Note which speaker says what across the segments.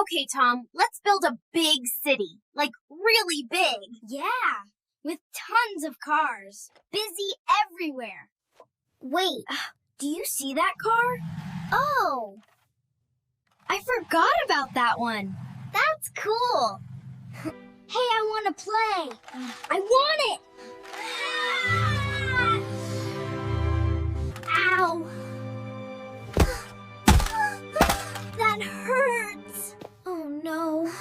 Speaker 1: Okay, Tom, let's build a big city. Like, really big.
Speaker 2: Yeah, with tons of cars. Busy everywhere. Wait, do you see that car? Oh, I forgot about that one. That's cool. Hey, I want to play. I want it. Ow. That hurts. Oh, no.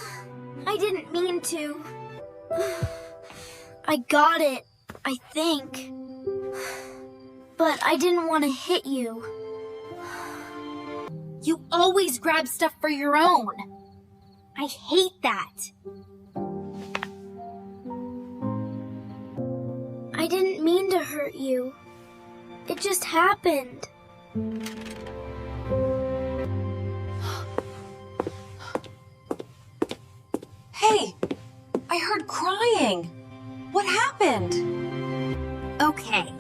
Speaker 2: I didn't mean to. I got it, I think. But I didn't want to hit you.
Speaker 1: You always grab stuff for your own. I hate that.
Speaker 2: I didn't mean to hurt you. It just happened.
Speaker 3: Hey, I heard crying. What happened?
Speaker 1: Okay.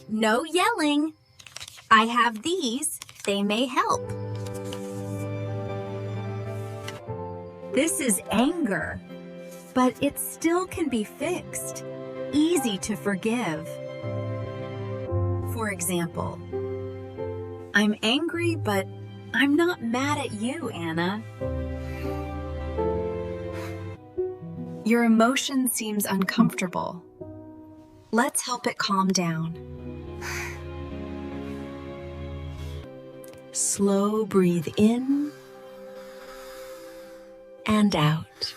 Speaker 1: No yelling. I have these. They may help. This is anger, but it still can be fixed. Easy to forgive. For example, I'm angry, but I'm not mad at you, Anna. Your emotion seems uncomfortable. Let's help it calm down. Slow breathe in and out.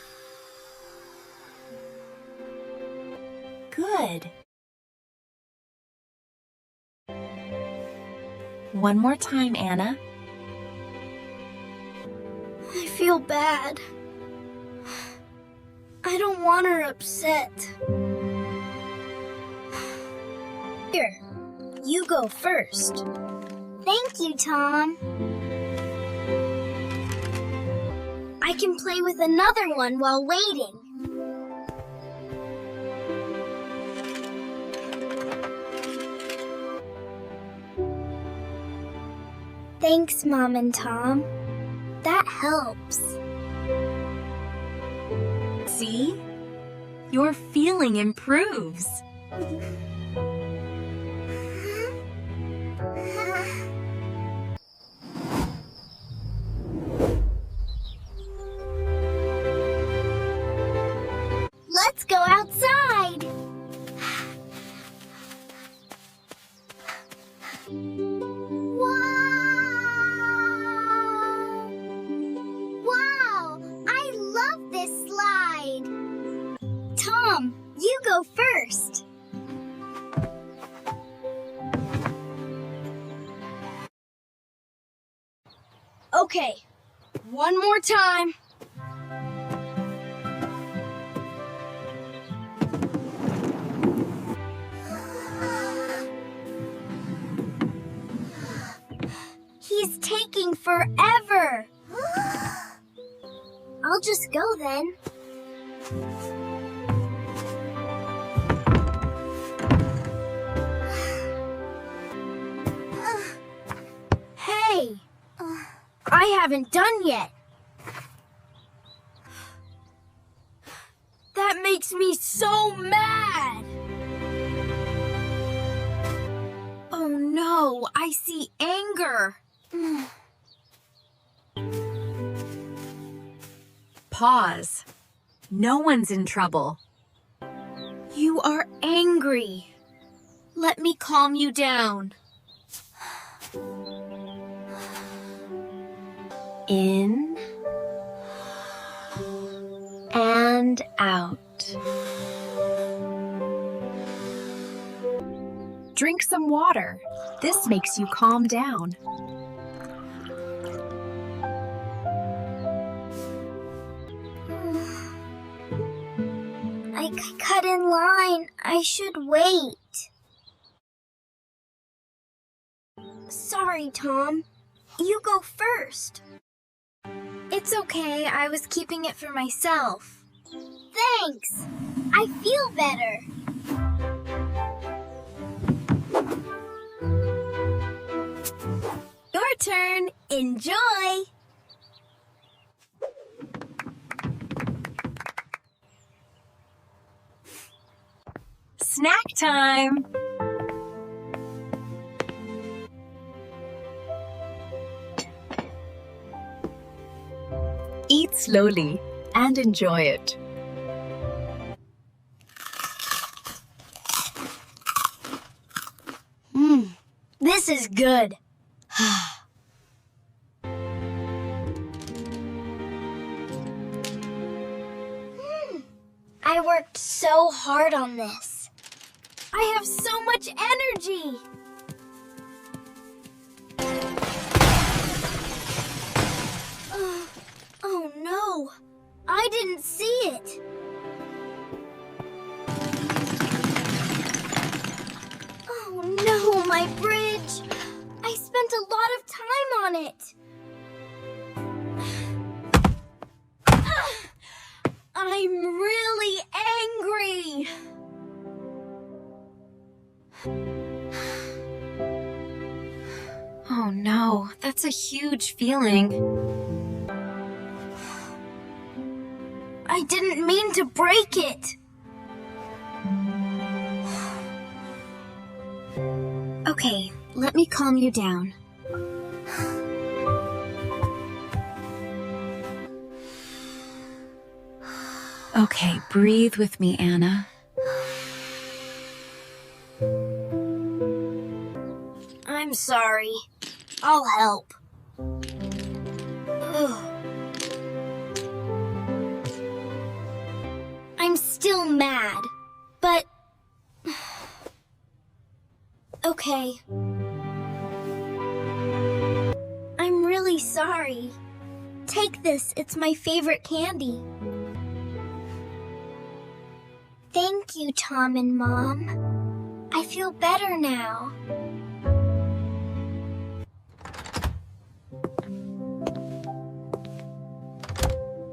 Speaker 1: Good. One more time, Anna.
Speaker 2: I feel bad. I don't want her upset. Here, you go first. Thank you, Tom. I can play with another one while waiting. Thanks, Mom and Tom. That helps.
Speaker 1: See? Your feeling improves.
Speaker 2: Let's go outside. Wow, I love this slide. Tom, you go first. Okay, one more time. He's taking forever. I'll just go then. Hey, I haven't done yet. That makes me so mad.
Speaker 1: Oh no, I see anger. Pause. No one's in trouble. You are angry. Let me calm you down. In and out. Drink some water. This makes you calm down.
Speaker 2: I cut in line. I should wait. Sorry, Tom. You go first. It's okay. I was keeping it for myself. Thanks. I feel better.
Speaker 1: Your turn. Enjoy. time. Eat slowly and enjoy it.
Speaker 2: This is good. I worked so hard on this. I have so much energy. Oh no, I didn't see it. Oh no, my bridge. I spent a lot of time on it. I'm really angry.
Speaker 3: Oh no, that's a huge feeling.
Speaker 2: I didn't mean to break it.
Speaker 3: Okay, let me calm you down. Okay, breathe with me, Anna.
Speaker 2: I'm sorry. I'll help. Ugh. I'm still mad, but... Okay. I'm really sorry. Take this, it's my favorite candy. Thank you, Tom and Mom. I feel better now.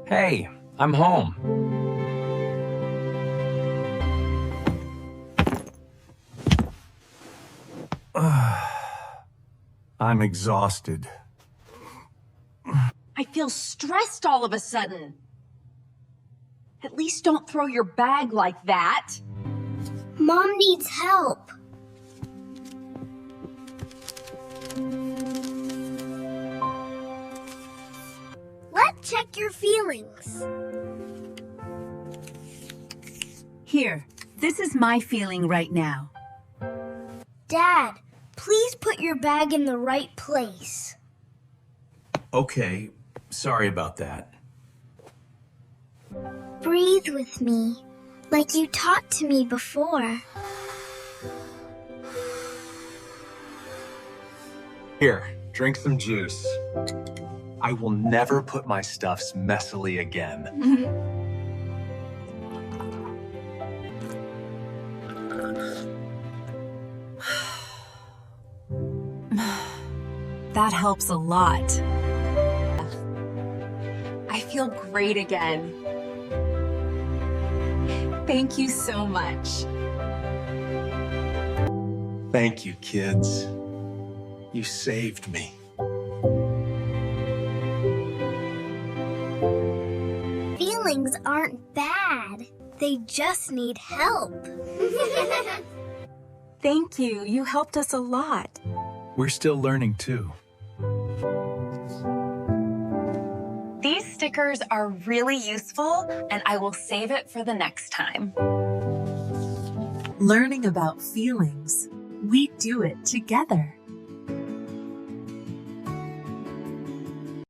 Speaker 4: Hey, I'm home.
Speaker 5: I'm exhausted.
Speaker 6: I feel stressed all of a sudden. At least don't throw your bag like that.
Speaker 2: Mom needs help. Let's check your feelings.
Speaker 1: Here, this is my feeling right now.
Speaker 2: Dad, please put your bag in the right place.
Speaker 5: Okay, sorry about that.
Speaker 2: Breathe with me, like you taught to me before.
Speaker 4: Here, drink some juice. I will never put my stuffs messily again.
Speaker 1: That helps a lot.
Speaker 3: I feel great again. Thank you so much.
Speaker 4: Thank you, kids. You saved me.
Speaker 2: Feelings aren't bad. They just need help.
Speaker 1: Thank you. You helped us a lot.
Speaker 5: We're still learning too.
Speaker 3: These stickers are really useful, and I will save it for the next time.
Speaker 1: Learning about feelings. We do it together.